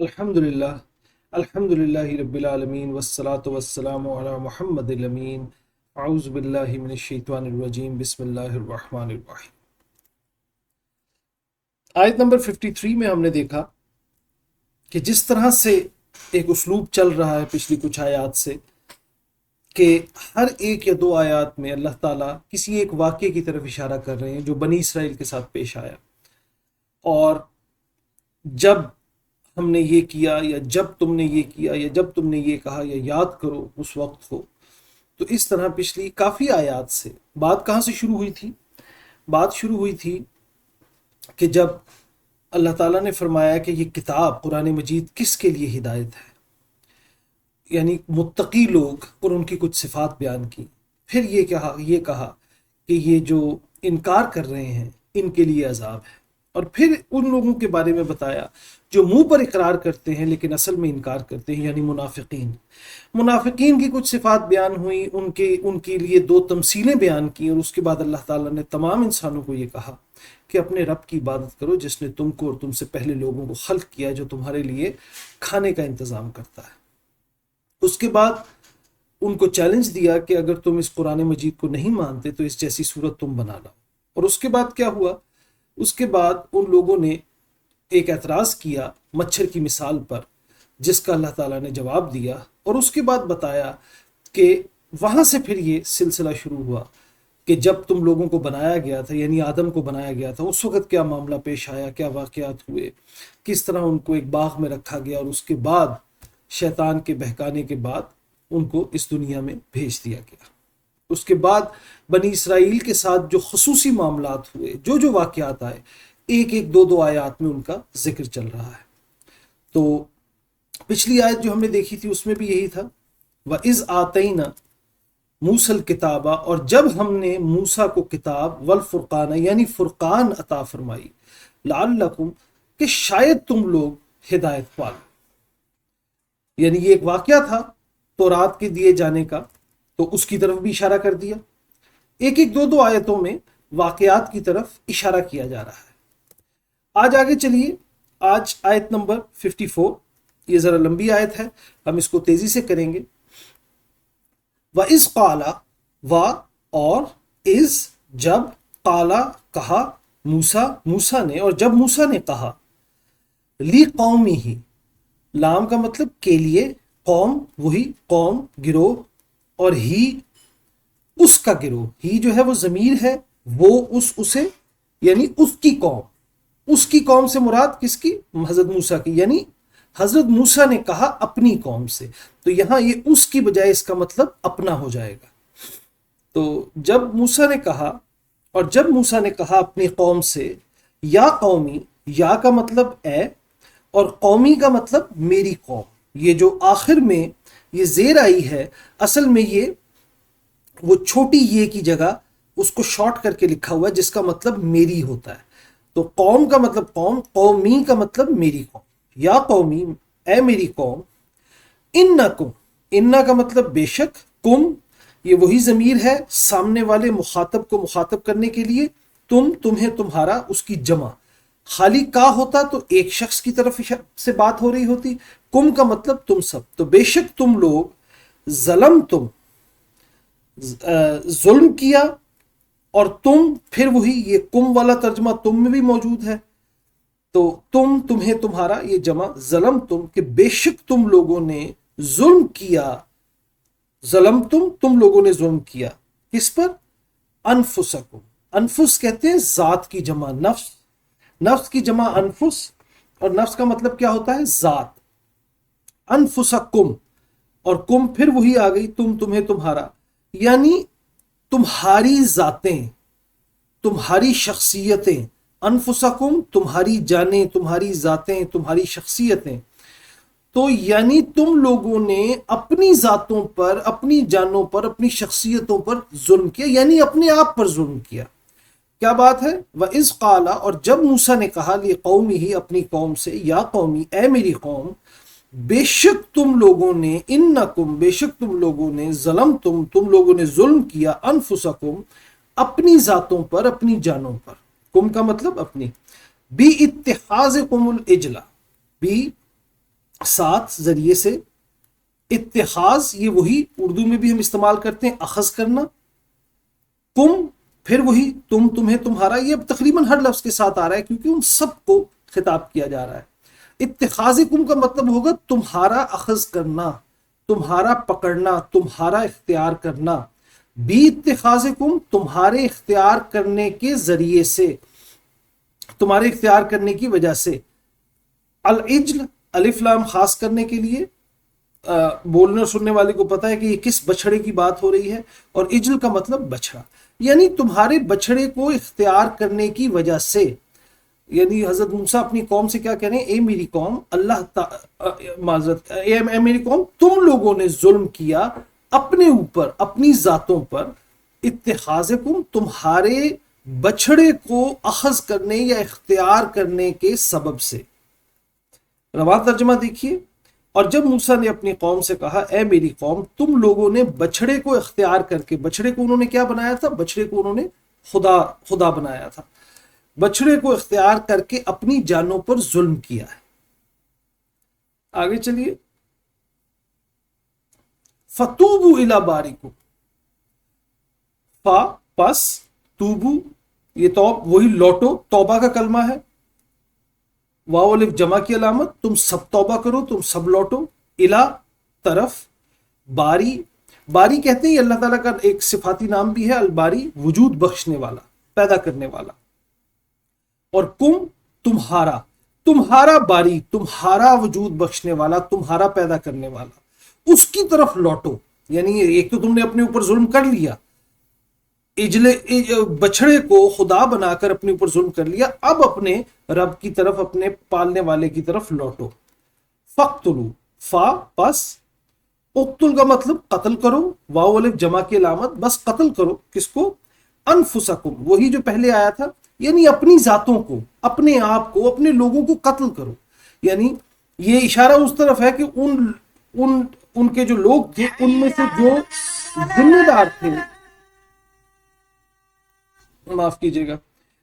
الحمدللہ الحمدللہ رب العالمین والصلاة والسلام علی محمد الامین اعوذ باللہ من الشیطان الرجیم بسم اللہ الرحمن الرحیم۔ آیت نمبر 53 میں ہم نے دیکھا کہ جس طرح سے ایک اسلوب چل رہا ہے پچھلی کچھ آیات سے کہ ہر ایک یا دو آیات میں اللہ تعالیٰ کسی ایک واقعے کی طرف اشارہ کر رہے ہیں جو بنی اسرائیل کے ساتھ پیش آیا، اور جب ہم نے یہ کیا یا جب تم نے یہ کیا یا جب تم نے یہ کہا یا یاد کرو اس وقت کو۔ تو اس طرح پچھلی کافی آیات سے بات کہاں سے شروع ہوئی تھی؟ بات شروع ہوئی تھی کہ جب اللہ تعالیٰ نے فرمایا کہ یہ کتاب قرآن مجید کس کے لیے ہدایت ہے، یعنی متقی لوگ، اور ان کی کچھ صفات بیان کی۔ پھر یہ کہا کہ یہ جو انکار کر رہے ہیں ان کے لیے عذاب ہے، اور پھر ان لوگوں کے بارے میں بتایا جو منہ پر اقرار کرتے ہیں لیکن اصل میں انکار کرتے ہیں، یعنی منافقین کی کچھ صفات بیان ہوئی، ان کے لیے دو تمثیلیں بیان کی، اور اس کے بعد اللہ تعالیٰ نے تمام انسانوں کو یہ کہا کہ اپنے رب کی عبادت کرو جس نے تم کو اور تم سے پہلے لوگوں کو خلق کیا، جو تمہارے لیے کھانے کا انتظام کرتا ہے۔ اس کے بعد ان کو چیلنج دیا کہ اگر تم اس قرآن مجید کو نہیں مانتے تو اس جیسی صورت تم بنا لاؤ۔ اور اس کے بعد کیا ہوا؟ اس کے بعد ان لوگوں نے ایک اعتراض کیا مچھر کی مثال پر، جس کا اللہ تعالیٰ نے جواب دیا، اور اس کے بعد بتایا کہ وہاں سے پھر یہ سلسلہ شروع ہوا کہ جب تم لوگوں کو بنایا گیا تھا، یعنی آدم کو بنایا گیا تھا، اس وقت کیا معاملہ پیش آیا، کیا واقعات ہوئے، کس طرح ان کو ایک باغ میں رکھا گیا، اور اس کے بعد شیطان کے بہکانے کے بعد ان کو اس دنیا میں بھیج دیا گیا۔ اس کے بعد بنی اسرائیل کے ساتھ جو خصوصی معاملات ہوئے، جو واقعات آئے، ایک ایک دو آیات میں ان کا ذکر چل رہا ہے۔ تو پچھلی آیت جو ہم نے دیکھی تھی اس میں بھی یہی تھا، وَإِذْ آتَيْنَا مُوسَى الْكِتَابَ، اور جب ہم نے موسیٰ کو کتاب، والفرقان یعنی فرقان عطا فرمائی، لعلکم کہ شاید تم لوگ ہدایت پا لو۔ یعنی یہ ایک واقعہ تھا تورات کے دیے جانے کا، تو اس کی طرف بھی اشارہ کر دیا۔ ایک ایک دو آیتوں میں واقعات کی طرف اشارہ کیا جا رہا ہے۔ آج آگے چلیے، آج آیت نمبر 54، یہ ذرا لمبی آیت ہے، ہم اس کو تیزی سے کریں گے۔ وَإِذْ قَالَ، اور اِذ جب، قَالَ کہا، موسیٰ نے، اور جب موسیٰ نے کہا، لِقَوْمِهِ، لام کا مطلب کے لیے، قوم وہی قوم، گروہ، اور ہی اس کا گروہ، ہی جو ہے وہ ضمیر ہے، وہ اسے یعنی اس کی قوم سے مراد کس کی؟ حضرت موسیٰ کی، یعنی حضرت موسیٰ نے کہا اپنی قوم سے، تو یہاں یہ اس کی بجائے اس کا مطلب اپنا ہو جائے گا۔ تو جب موسیٰ نے کہا، اور جب موسیٰ نے کہا اپنی قوم سے، یا قومی، یا کا مطلب اے، اور قومی کا مطلب میری قوم۔ یہ جو آخر میں یہ زیر آئی ہے، اصل میں یہ وہ چھوٹی یہ کی جگہ اس کو شارٹ کر کے لکھا ہوا ہے، جس کا مطلب میری ہوتا ہے۔ تو قوم کا مطلب قوم، قومی کا مطلب میری قوم، یا قومی اے میری قوم، انکم، انا کا مطلب بے شک، کم یہ وہی ضمیر ہے سامنے والے مخاطب کو مخاطب کرنے کے لیے، تم تمہیں تمہارا اس کی جمع، خالی کا ہوتا تو ایک شخص کی طرف سے بات ہو رہی ہوتی، کم کا مطلب تم سب، تو بے شک تم لوگ، ظلم ظلم کیا، اور تم پھر وہی یہ کم والا ترجمہ تم میں بھی موجود ہے، تو تم تمہیں تمہارا یہ جمع، ظلم تم کہ بے شک تم لوگوں نے ظلم کیا، ظلم تم لوگوں نے ظلم کیا، کس پر؟ انفسکم، انفس کہتے ہیں ذات کی جمع، نفس کی جمع انفس، اور نفس کا مطلب کیا ہوتا ہے؟ ذات۔ انفسکم، اور کم پھر وہی آ گئی، تمہیں تمہارا، یعنی تمہاری ذاتیں، تمہاری شخصیتیں، انفسکم تمہاری جانیں، تمہاری ذاتیں، تمہاری شخصیتیں، تو یعنی تم لوگوں نے اپنی ذاتوں پر، اپنی جانوں پر، اپنی شخصیتوں پر ظلم کیا، یعنی اپنے آپ پر ظلم کیا۔ کیا بات ہے؟ وَإِذْ قَالَ، اور جب موسیٰ نے کہا، لِقَوْمِهِ اپنی قوم سے، یا قومی اے میری قوم، بے شک تم لوگوں نے، انکم بے شک تم لوگوں نے، ظلمتم تم لوگوں نے ظلم کیا، انفسکم اپنی ذاتوں پر، اپنی جانوں پر، کم کا مطلب اپنی، بی اتخاذکم العجلہ، بی ساتھ ذریعے سے، اتخاذ یہ وہی اردو میں بھی ہم استعمال کرتے ہیں اخذ کرنا، کم پھر وہی تم، تمہیں، تمہارا، یہ اب تقریباً ہر لفظ کے ساتھ آ رہا ہے کیونکہ ان سب کو خطاب کیا جا رہا ہے۔ اتخاذ کم کا مطلب ہوگا تمہارا اخذ کرنا، تمہارا پکڑنا، تمہارا اختیار کرنا، بی اتخاذ کم تمہارے اختیار کرنے کے ذریعے سے، تمہارے اختیار کرنے کی وجہ سے، العجل الف لام خاص کرنے کے لیے، بولنے اور سننے والے کو پتا ہے کہ یہ کس بچھڑے کی بات ہو رہی ہے، اور اجل کا مطلب بچھڑا، یعنی تمہارے بچھڑے کو اختیار کرنے کی وجہ سے، یعنی حضرت موسیٰ اپنی قوم سے کیا کہہ رہے ہیں، اے میری قوم، معذرت، اے میری قوم، تم لوگوں نے ظلم کیا اپنے اوپر، اپنی ذاتوں پر، اتخاذکم تمہارے بچھڑے کو اخذ کرنے یا اختیار کرنے کے سبب سے۔ رواں ترجمہ دیکھیے، اور جب موسیٰ نے اپنی قوم سے کہا اے میری قوم، تم لوگوں نے بچھڑے کو اختیار کر کے، بچھڑے کو انہوں نے کیا بنایا تھا، بچھڑے کو انہوں نے خدا بنایا تھا، بچھڑے کو اختیار کر کے اپنی جانوں پر ظلم کیا ہے۔ آگے چلیے، فتوبوا الی بارئکم، فا پس، توبو یہ وہی لوٹو، توبہ کا کلمہ ہے، واو الف جمع کی علامت، تم سب توبہ کرو، تم سب لوٹو، الا طرف، باری کہتے ہیں یہ اللہ تعالیٰ کا ایک صفاتی نام بھی ہے، الباری وجود بخشنے والا، پیدا کرنے والا، اور کم تمہارا باری، تمہارا وجود بخشنے والا، تمہارا پیدا کرنے والا، اس کی طرف لوٹو، یعنی ایک تو تم نے اپنے اوپر ظلم کر لیا، بچھڑے کو خدا بنا کر اپنے اوپر ظلم کر لیا، اب اپنے رب کی طرف، اپنے پالنے والے کی طرف لوٹو۔ فقتلو، فا پس، اقتل کا مطلب قتل کرو، واو الف جمع کی علامت، بس قتل کرو، کس کو، انفسکم، وہی جو پہلے آیا تھا، یعنی اپنی ذاتوں کو، اپنے آپ کو، اپنے لوگوں کو قتل کرو، یعنی یہ اشارہ اس طرف ہے کہ ان کے جو لوگ تھے، ان میں سے جو ذمہ دار تھے، معاف کیجیے گا،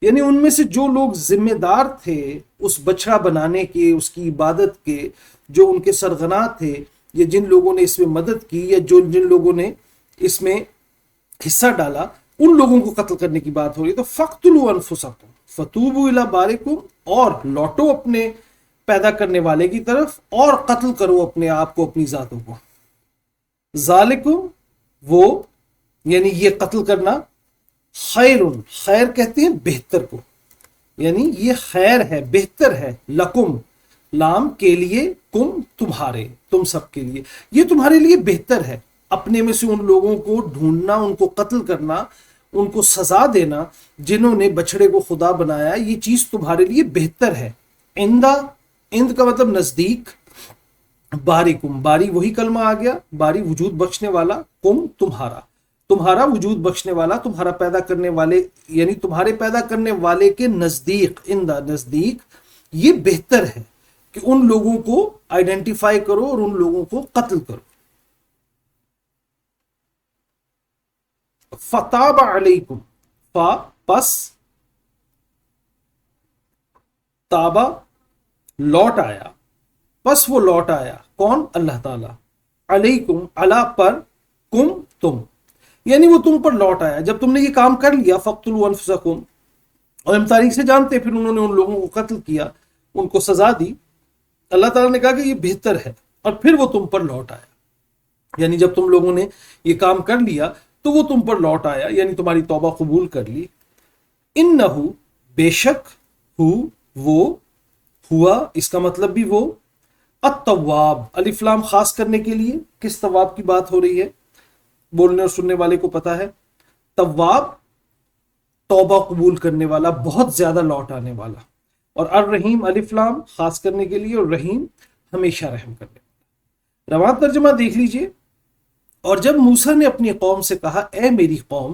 یعنی ان میں سے جو لوگ ذمہ دار تھے اس بچڑا بنانے کے، اس کی عبادت کے، جو ان کے سرغنہ تھے، یا جن لوگوں نے اس میں مدد کی، یا جن لوگوں نے اس میں حصہ ڈالا، ان لوگوں کو قتل کرنے کی بات ہو رہی ہے۔ تو فقتلوا انفسکم فتوبوا الی بارئکم، اور لوٹو اپنے پیدا کرنے والے کی طرف، اور قتل کرو اپنے آپ کو، اپنی ذاتوں کو۔ ذالکم، وہ یعنی یہ قتل کرنا، خیر کہتے ہیں بہتر کو، یعنی یہ خیر ہے، بہتر ہے، لکم لام کے لیے، کم تمہارے، تم سب کے لیے، یہ تمہارے لیے بہتر ہے، اپنے میں سے ان لوگوں کو ڈھونڈنا، ان کو قتل کرنا، ان کو سزا دینا جنہوں نے بچڑے کو خدا بنایا، یہ چیز تمہارے لیے بہتر ہے۔ اند کا مطلب نزدیک، بارکم، باری وہی کلمہ آ گیا، باری وجود بخشنے والا، کم تمہارا وجود بخشنے والا، تمہارا پیدا کرنے والے، یعنی تمہارے پیدا کرنے والے کے نزدیک، نزدیک یہ بہتر ہے کہ ان لوگوں کو آئیڈینٹیفائی کرو اور ان لوگوں کو قتل کرو۔ فتاب علیکم، فا پس، تابا لوٹ آیا، پس وہ لوٹ آیا، کون، اللہ تعالی، علیکم علا پر، کم تم، یعنی وہ تم پر لوٹ آیا جب تم نے یہ کام کر لیا، فقتلوا انفسکم، اور ہم تاریخ سے جانتے پھر انہوں نے ان لوگوں کو قتل کیا، ان کو سزا دی، اللہ تعالیٰ نے کہا کہ یہ بہتر ہے، اور پھر وہ تم پر لوٹ آیا، یعنی جب تم لوگوں نے یہ کام کر لیا تو وہ تم پر لوٹ آیا، یعنی تمہاری توبہ قبول کر لی۔ انہو، بے شک، وہ، ہوا، اس کا مطلب بھی وہ، التواب، الف لام خاص کرنے کے لیے، کس تواب کی بات ہو رہی ہے، بولنے اور سننے والے کو پتا ہے، تواب توبہ قبول کرنے والا، بہت زیادہ لوٹ آنے والا، اور الرحیم الف لام خاص کرنے کے لیے، اور رحیم ہمیشہ رحم کرنے والا۔ رواں ترجمہ دیکھ لیجئے، اور جب موسیٰ نے اپنی قوم سے کہا اے میری قوم،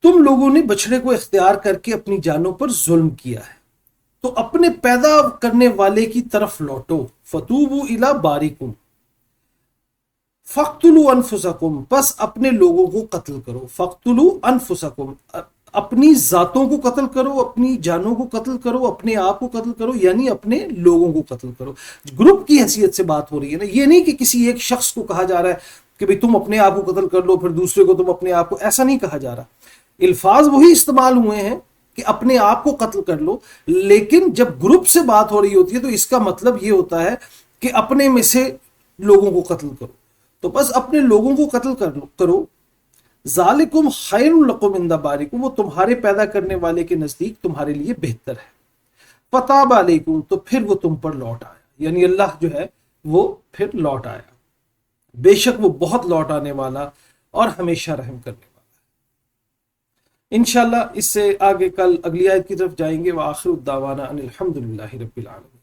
تم لوگوں نے بچڑے کو اختیار کر کے اپنی جانوں پر ظلم کیا ہے، تو اپنے پیدا کرنے والے کی طرف لوٹو، فتوبوا الی بارئکم، فقتلوا انفسکم، پس اپنے لوگوں کو قتل کرو، فقتلوا انفسکم، اپنی ذاتوں کو قتل کرو، اپنی جانوں کو قتل کرو، اپنے آپ کو قتل کرو، یعنی اپنے لوگوں کو قتل کرو. گروپ کی حیثیت سے بات ہو رہی ہے نا، یہ نہیں کہ کسی ایک شخص کو کہا جا رہا ہے کہ بھئی تم اپنے آپ کو قتل کر لو، پھر دوسرے کو تم اپنے آپ کو، ایسا نہیں کہا جا رہا. الفاظ وہی استعمال ہوئے ہیں کہ اپنے آپ کو قتل کر لو، لیکن جب گروپ سے بات ہو رہی ہوتی ہے تو اس کا مطلب یہ ہوتا ہے کہ اپنے میں سے لوگوں کو قتل کرو. تو بس اپنے لوگوں کو قتل کرو. ذالکم خیر لکم عند بارئکم، وہ تمہارے پیدا کرنے والے کے نزدیک تمہارے لیے بہتر ہے. فتاب علیکم، تو پھر وہ تم پر لوٹ آیا، یعنی اللہ جو ہے وہ پھر لوٹ آیا. بے شک وہ بہت لوٹ آنے والا اور ہمیشہ رحم کرنے والا. انشاءاللہ اس سے آگے کل اگلی آیت کی طرف جائیں گے. وآخر الدعوانا ان الحمد للہ رب العالمین.